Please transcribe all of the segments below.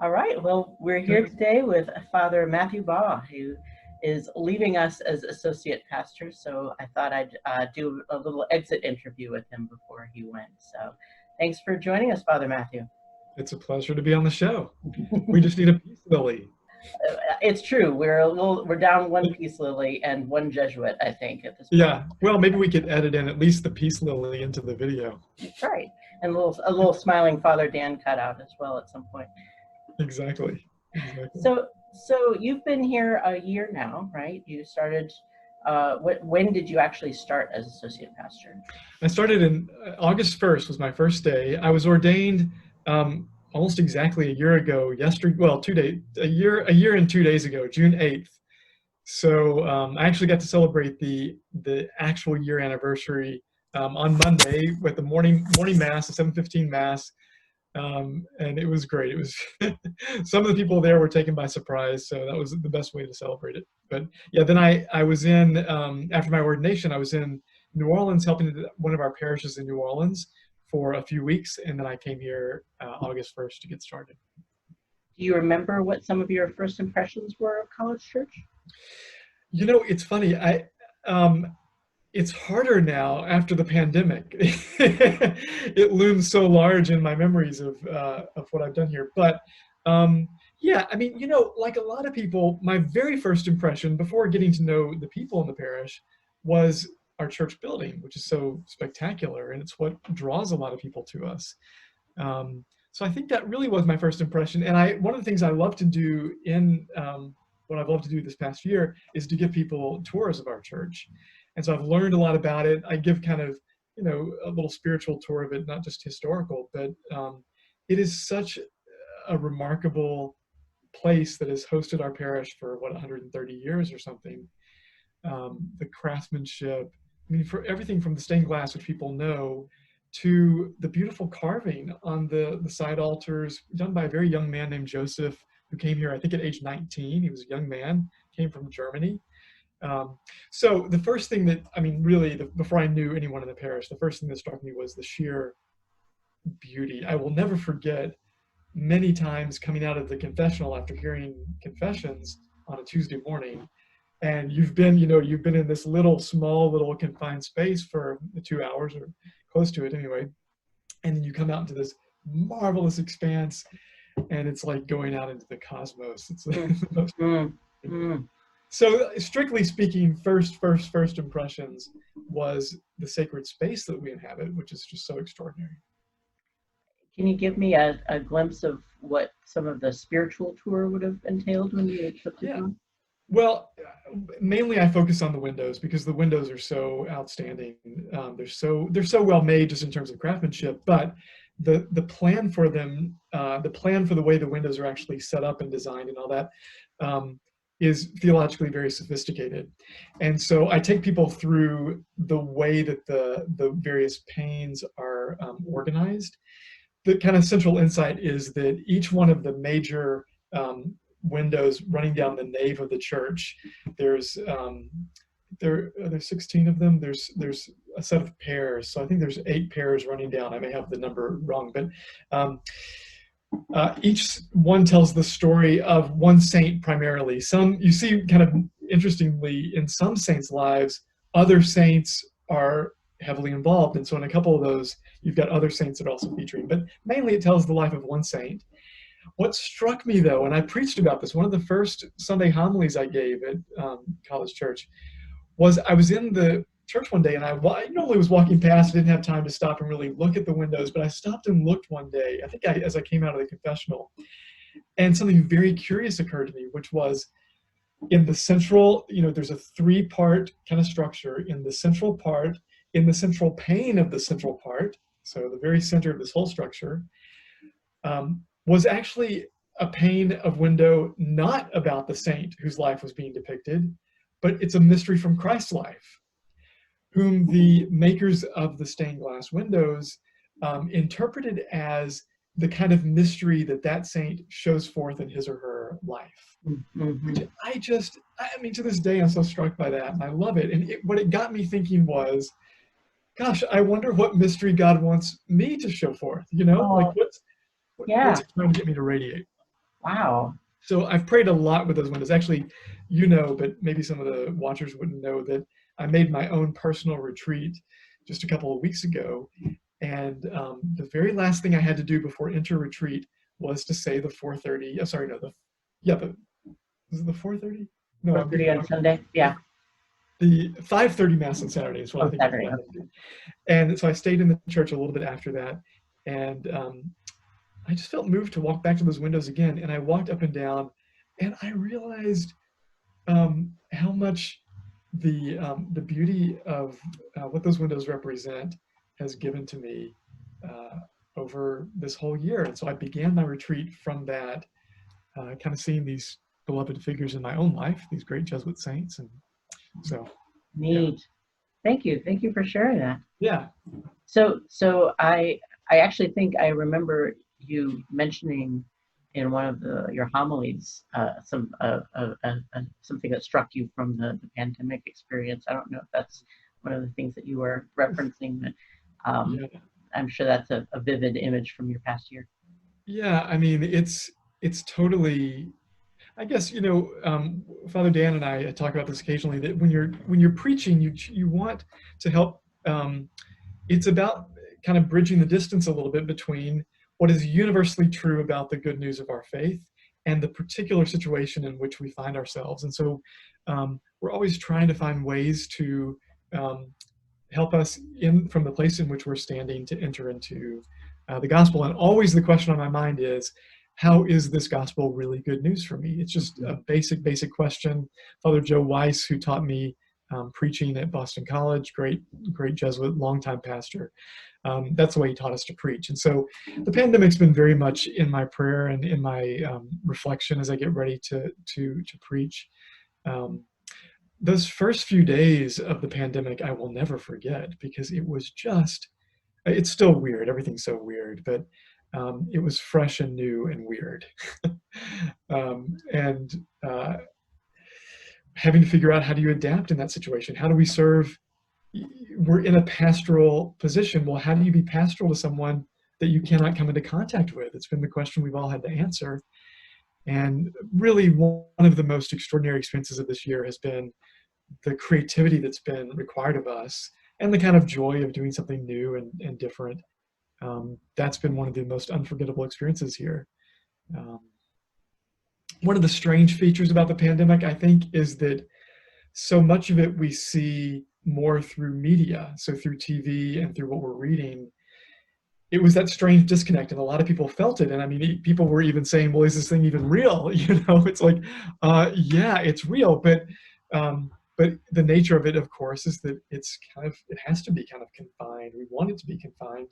All right. Well, we're here today with Father Matthew Baugh, who is leaving us as associate pastor. So I thought I'd do a little exit interview with him before he went. So thanks for joining us, Father Matthew. It's a pleasure to be on the show. We just need a peace lily. It's true. We're down one peace lily and one Jesuit, I think, at this point. Yeah. Well, maybe we could edit in at least the peace lily into the video. Right. And a little smiling Father Dan cutout as well at some point. Exactly. So you've been here a year now, right? You started. When did you actually start as associate pastor? I started in August 1st was my first day. I was ordained almost exactly a year ago. Well, 2 days, a year and 2 days ago, June 8th. So I actually got to celebrate the actual year anniversary on Monday with the morning mass, the 7:15 mass. And it was great. It was some of the people there were taken by surprise, so that was the best way to celebrate it. But yeah, then I was in after my ordination, I was in New Orleans helping one of our parishes in New Orleans for a few weeks, and then I came here August 1st to get started. Do you remember what some of your first impressions were of College Church? You know, it's funny. It's harder now after the pandemic. It looms so large in my memories of what I've done here. But yeah, I mean, you know, like a lot of people, my very first impression before getting to know the people in the parish was our church building, which is so spectacular, and it's what draws a lot of people to us. So I think that really was my first impression. And one of the things I love to do what I've loved to do this past year is to give people tours of our church. And so I've learned a lot about it. I give kind of, you know, a little spiritual tour of it, not just historical, but it is such a remarkable place that has hosted our parish for 130 years or something. The craftsmanship, I mean, for everything from the stained glass, which people know, to the beautiful carving on the side altars done by a very young man named Joseph, who came here, I think at age 19. He was a young man, came from Germany. So the first thing that, I mean, really, before I knew anyone in the parish, the first thing that struck me was the sheer beauty. I will never forget many times coming out of the confessional after hearing confessions on a Tuesday morning, and you've been in this small little confined space for 2 hours or close to it anyway, and then you come out into this marvelous expanse, and it's like going out into the cosmos. It's the most So strictly speaking, first impressions was the sacred space that we inhabit, which is just so extraordinary. Can you give me a glimpse of what some of the spiritual tour would have entailed when you took it on? Well, mainly I focus on the windows because the windows are so outstanding. They're so well made just in terms of craftsmanship, but the plan for them, the plan for the way the windows are actually set up and designed and all that, is theologically very sophisticated. And so I take people through the way that the various panes are organized. The kind of central insight is that each one of the major windows running down the nave of the church, there's 16 of them. There's a set of pairs. So I think there's 8 pairs running down. I may have the number wrong, but each one tells the story of one saint primarily. You see kind of interestingly in some saints' lives, other saints are heavily involved. And so in a couple of those, you've got other saints that are also featuring, but mainly it tells the life of one saint. What struck me though, and I preached about this, one of the first Sunday homilies I gave at College Church, was I was in the church one day, and I normally was walking past. I didn't have time to stop and really look at the windows, but I stopped and looked one day, I think as I came out of the confessional, and something very curious occurred to me, which was in the central, there's a 3-part kind of structure in the central part, in the central pane of the central part, so the very center of this whole structure, was actually a pane of window not about the saint whose life was being depicted, but it's a mystery from Christ's life, whom the makers of the stained glass windows interpreted as the kind of mystery that saint shows forth in his or her life. Mm-hmm. Which I mean, to this day, I'm so struck by that, and I love it. And what it got me thinking was, gosh, I wonder what mystery God wants me to show forth, like what's it trying to get me to radiate? Wow. So I've prayed a lot with those windows. Actually, you know, but maybe some of the watchers wouldn't know that I made my own personal retreat just a couple of weeks ago. And the very last thing I had to do before enter retreat was to say the 4:30. Oh, sorry, no, was it the 4:30? No, I'm 4:30 getting on Sunday? Yeah. the 5:30 mass on Saturday is what I Oh, think I Saturday. planned Okay. to do. And so I stayed in the church a little bit after that, and I just felt moved to walk back to those windows again. And I walked up and down, and I realized how much the beauty of what those windows represent has given to me over this whole year. And so I began my retreat from that, kind of seeing these beloved figures in my own life, these great Jesuit saints. And so, yeah, Neat. Thank you. Thank you for sharing that. yeah, So I actually think I remember you mentioning in one of your homilies something that struck you from the pandemic experience. I don't know if that's one of the things that you were referencing, but yeah, I'm sure that's a vivid image from your past year. yeah. I mean, it's totally. I guess Father Dan and I talk about this occasionally. That when you're preaching, you want to help. It's about kind of bridging the distance a little bit between what is universally true about the good news of our faith and the particular situation in which we find ourselves. And so we're always trying to find ways to um, help us in from the place in which we're standing to enter into the gospel. And always the question on my mind is, how is this gospel really good news for me? It's just a basic question. Father Joe Weiss, who taught me preaching at Boston College, great Jesuit, longtime pastor. That's the way he taught us to preach. And so the pandemic's been very much in my prayer and in my reflection as I get ready to preach. Um, those first few days of the pandemic, I will never forget, because it was just, it's still weird. Everything's so weird, but it was fresh and new and weird. And having to figure out, how do you adapt in that situation? How do we serve? We're in a pastoral position. Well, how do you be pastoral to someone that you cannot come into contact with? It's been the question we've all had to answer. And really, one of the most extraordinary experiences of this year has been the creativity that's been required of us, and the kind of joy of doing something new and different. That's been one of the most unforgettable experiences here. Um, One of the strange features about the pandemic, I think, is that so much of it we see more through media, so through TV and through what we're reading. It was that strange disconnect, and a lot of people felt it. And I mean, people were even saying, well, is this thing even real? It's like, yeah, it's real, but the nature of it, of course, is that it has to be kind of confined. We want it to be confined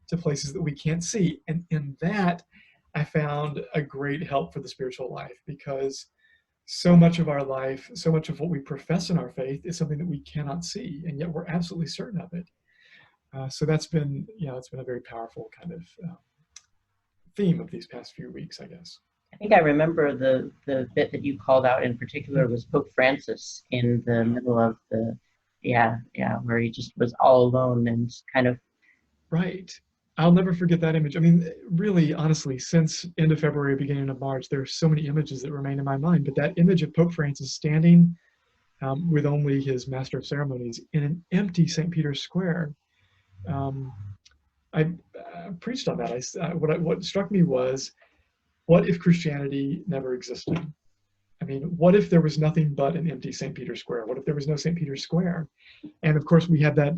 to places that we can't see. And in that, I found a great help for the spiritual life, because so much of our life, so much of what we profess in our faith is something that we cannot see, and yet we're absolutely certain of it. So that's been, it's been a very powerful kind of theme of these past few weeks, I guess. I think I remember the bit that you called out in particular was Pope Francis in the middle of where he just was all alone and kind of. Right. I'll never forget that image. I mean, really, honestly, since end of February, beginning of March, there are so many images that remain in my mind. But that image of Pope Francis standing with only his Master of Ceremonies in an empty St. Peter's Square, I preached on that. What struck me was, what if Christianity never existed? I mean, what if there was nothing but an empty St. Peter's Square? What if there was no St. Peter's Square? And of course, we had that,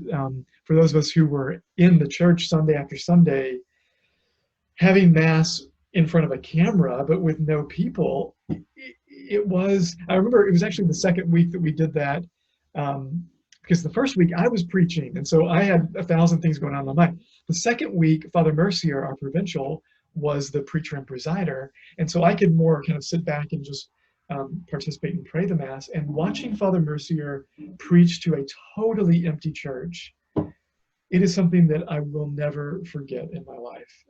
for those of us who were in the church Sunday after Sunday, having Mass in front of a camera, but with no people. I remember it was actually the second week that we did that, because the first week I was preaching, and so I had 1,000 things going on in my mind. The second week, Father Mercier, our provincial, was the preacher and presider, and so I could more kind of sit back and just participate and pray the Mass. And watching Father Mercier preach to a totally empty church, it is something that I will never forget in my life.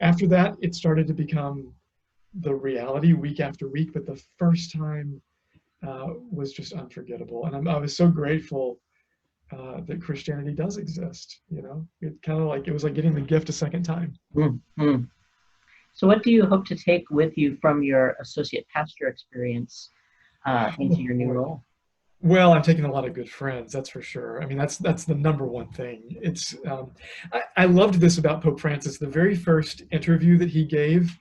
After that, it started to become the reality week after week, but the first time was just unforgettable. And I was so grateful that Christianity does exist. It kind of like, it was like getting the gift a second time. Mm-hmm. So what do you hope to take with you from your associate pastor experience into Oh, your new boy. role? Well, I'm taking a lot of good friends, that's for sure. I mean, that's the number one thing. It's I loved this about Pope Francis. The very first interview that he gave,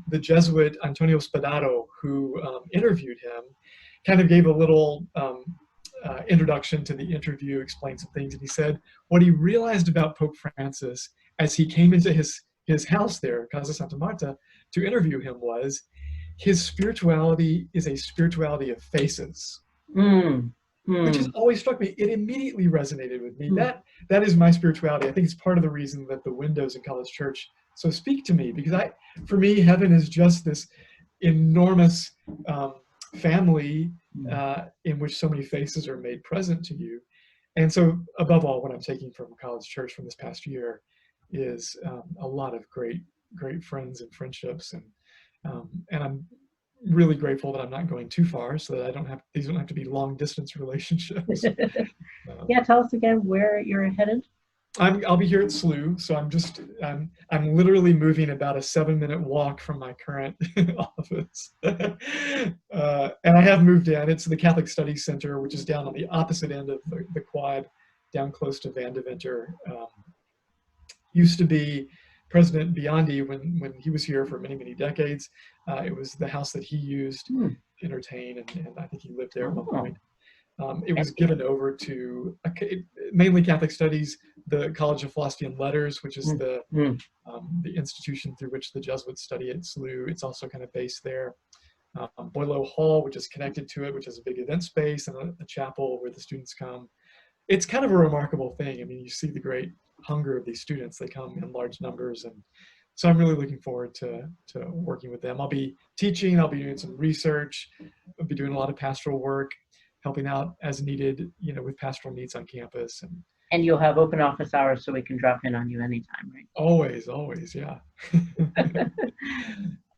the Jesuit Antonio Spadaro, who interviewed him, kind of gave a little introduction to the interview, explained some things, and he said what he realized about Pope Francis as he came into his house there, Casa Santa Marta, to interview him was his spirituality is a spirituality of faces, Mm, which has mm, always struck me. It immediately resonated with me. mm. That is my spirituality. I think it's part of the reason that the windows in College Church so speak to me, because for me, heaven is just this enormous um, family in which so many faces are made present to you. And so, above all, what I'm taking from College Church from this past year is a lot of great friends and friendships, and I'm really grateful that I'm not going too far, so that these don't have to be long distance relationships. Yeah, tell us again where you're headed. I'll be here at SLU, so I'm literally moving about a 7-minute walk from my current office, and I have moved in. It's the Catholic Studies Center, which is down on the opposite end of the quad, down close to Van Deventer. Used to be President Biondi when he was here for many decades. It was the house that he used Hmm. to entertain, and I think he lived there at one Oh, point. It was given over to mainly Catholic Studies, the College of Philosophy and Letters, which is the institution through which the Jesuits study at SLU. It's also kind of based there. Boileau Hall, which is connected to it, which is a big event space and a chapel where the students come. It's kind of a remarkable thing. I mean, you see the great hunger of these students. They come in large numbers, and so I'm really looking forward to working with them. I'll be teaching, I'll be doing some research, I'll be doing a lot of pastoral work, helping out as needed, with pastoral needs on campus. and you'll have open office hours so we can drop in on you anytime, right? Always, yeah.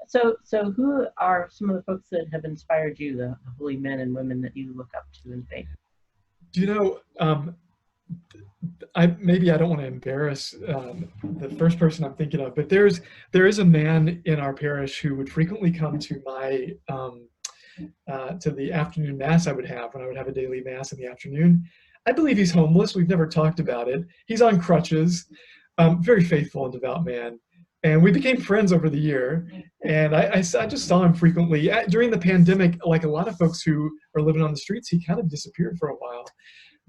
So who are some of the folks that have inspired you, the holy men and women that you look up to in faith? Do you know, I don't want to embarrass the first person I'm thinking of, but there is a man in our parish who would frequently come to my to the afternoon mass I would have when I would have a daily mass in the afternoon. I believe he's homeless. We've never talked about it. He's on crutches, very faithful and devout man. And we became friends over the year. And I just saw him frequently. During the pandemic, like a lot of folks who are living on the streets, he kind of disappeared for a while.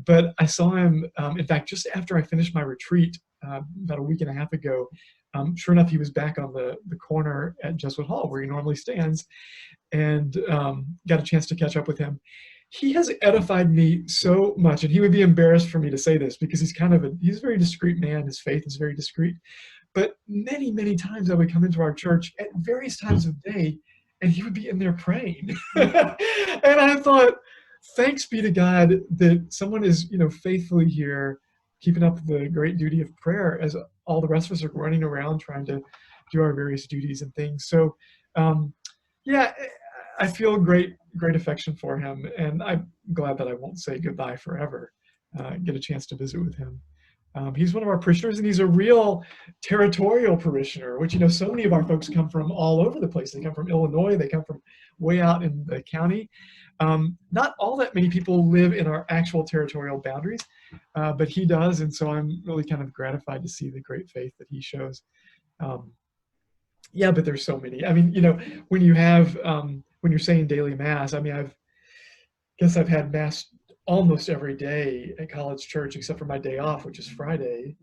But I saw him, in fact, just after I finished my retreat about a week and a half ago. Sure enough, he was back on the corner at Jesuit Hall where he normally stands, and got a chance to catch up with him. He has edified me so much, and he would be embarrassed for me to say this because he's a very discreet man. His faith is very discreet. But many times I would come into our church at various times of day, and he would be in there praying. And I thought, thanks be to God that someone is, faithfully here, keeping up the great duty of prayer as all the rest of us are running around trying to do our various duties and things. So, yeah, I feel great affection for him, and I'm glad that I won't say goodbye forever. Get a chance to visit with him. He's one of our parishioners, and he's a real territorial parishioner, which, so many of our folks come from all over the place. They come from Illinois. They come from way out in the county. Not all that many people live in our actual territorial boundaries, but he does, and so I'm really kind of gratified to see the great faith that he shows. Yeah, but there's so many. I mean, when you have when you're saying daily mass, I mean, I've had mass almost every day at College Church except for my day off, which is Friday.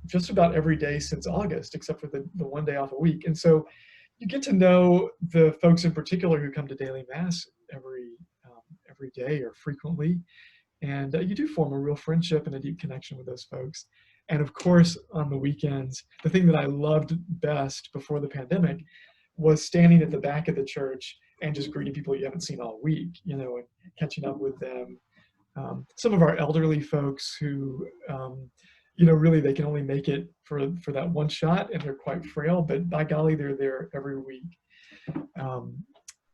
Just about every day since August, except for the one day off a week. And so you get to know the folks in particular who come to daily mass every day or frequently, and you do form a real friendship and a deep connection with those folks. And of course, on the weekends, the thing that I loved best before the pandemic was standing at the back of the church and just greeting people you haven't seen all week, and catching up with them. Some of our elderly folks who, really they can only make it for that one shot, and they're quite frail, but by golly, they're there every week.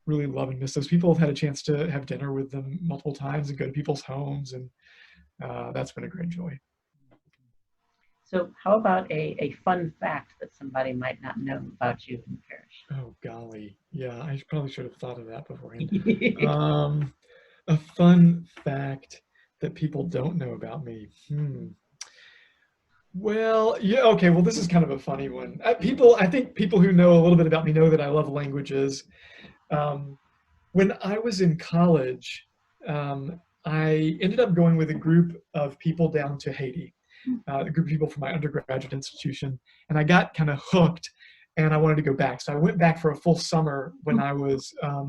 Really loving this. Those people have had a chance to have dinner with them multiple times and go to people's homes, and that's been a great joy. So how about a fun fact that somebody might not know about you in the parish? Oh, golly. Yeah, I probably should have thought of that beforehand. A fun fact that people don't know about me. Well, yeah, okay. Well, this is kind of a funny one. I think people who know a little bit about me know that I love languages. Um, when I was in college, I ended up going with a group of people down to Haiti, a group of people from my undergraduate institution, and I got kind of hooked, and I wanted to go back. So I went back for a full summer when I was, I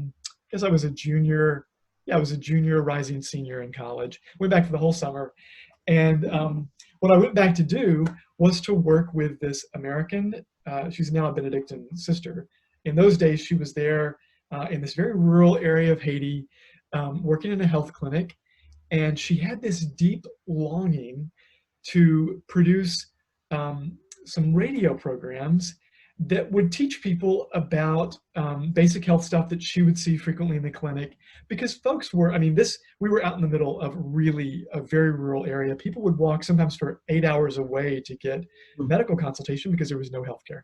guess I was a junior. Yeah, I was a junior, rising senior in college. Went back for the whole summer, and what I went back to do was to work with this American, she's now a Benedictine sister. In those days, she was there in this very rural area of Haiti, working in a health clinic. And she had this deep longing to produce some radio programs that would teach people about basic health stuff that she would see frequently in the clinic, because folks were, I mean, we were out in the middle of really a very rural area. People would walk sometimes for 8 hours away to get medical consultation because there was no healthcare.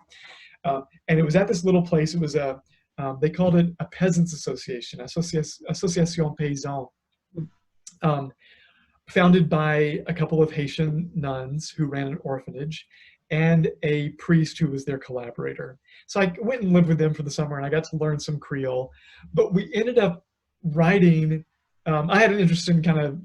And it was at this little place. It was they called it a peasants association, Association Paysan, founded by a couple of Haitian nuns who ran an orphanage and a priest who was their collaborator. So I went and lived with them for the summer, and I got to learn some Creole. But we ended up writing. I had an interest in kind of,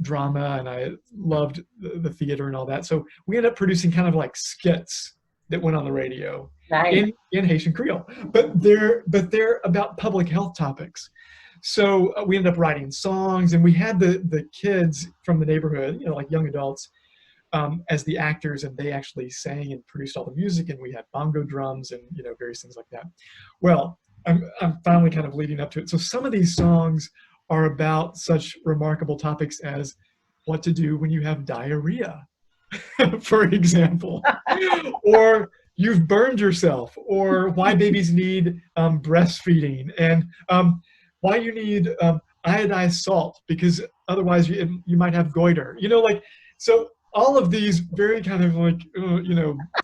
drama, and I loved the theater and all that. So we ended up producing kind of like skits that went on the radio. Nice. in Haitian Creole, but they're about public health topics. So we ended up writing songs, and we had the kids from the neighborhood, like young adults, as the actors, and they actually sang and produced all the music, and we had bongo drums and various things like that. Well, I'm finally kind of leading up to it. So some of these songs are about such remarkable topics as what to do when you have diarrhea, for example, or you've burned yourself, or why babies need breastfeeding, and why you need iodized salt, because otherwise you might have goiter. So all of these very kind of like,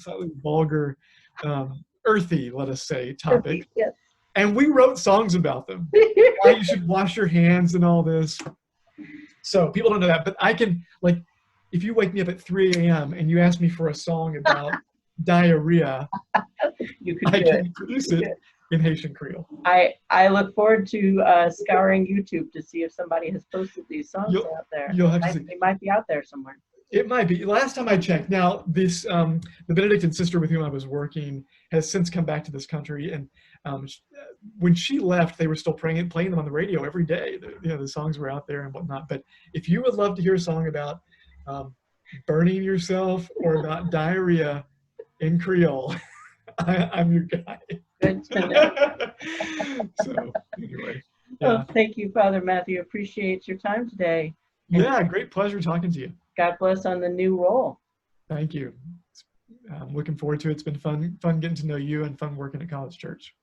slightly vulgar, earthy, let us say, topics. Yes. And we wrote songs about them. Why you should wash your hands and all this. So people don't know that, but I can, like, if you wake me up at 3 a.m. and you ask me for a song about diarrhea, I can produce it in Haitian Creole. I look forward to scouring YouTube to see if somebody has posted these songs out there. You'll have to see. They might be out there somewhere. It might be. Last time I checked. Now, this the Benedictine sister with whom I was working has since come back to this country, and when she left, they were still playing them on the radio every day. The songs were out there and whatnot. But if you would love to hear a song about burning yourself or about diarrhea in Creole, I'm your guy. Good to know. So anyway, Well, thank you, Father Matthew. Appreciate your time today. Yeah, great pleasure talking to you. God bless on the new role. Thank you. I'm looking forward to it. It's been fun getting to know you, and fun working at College Church.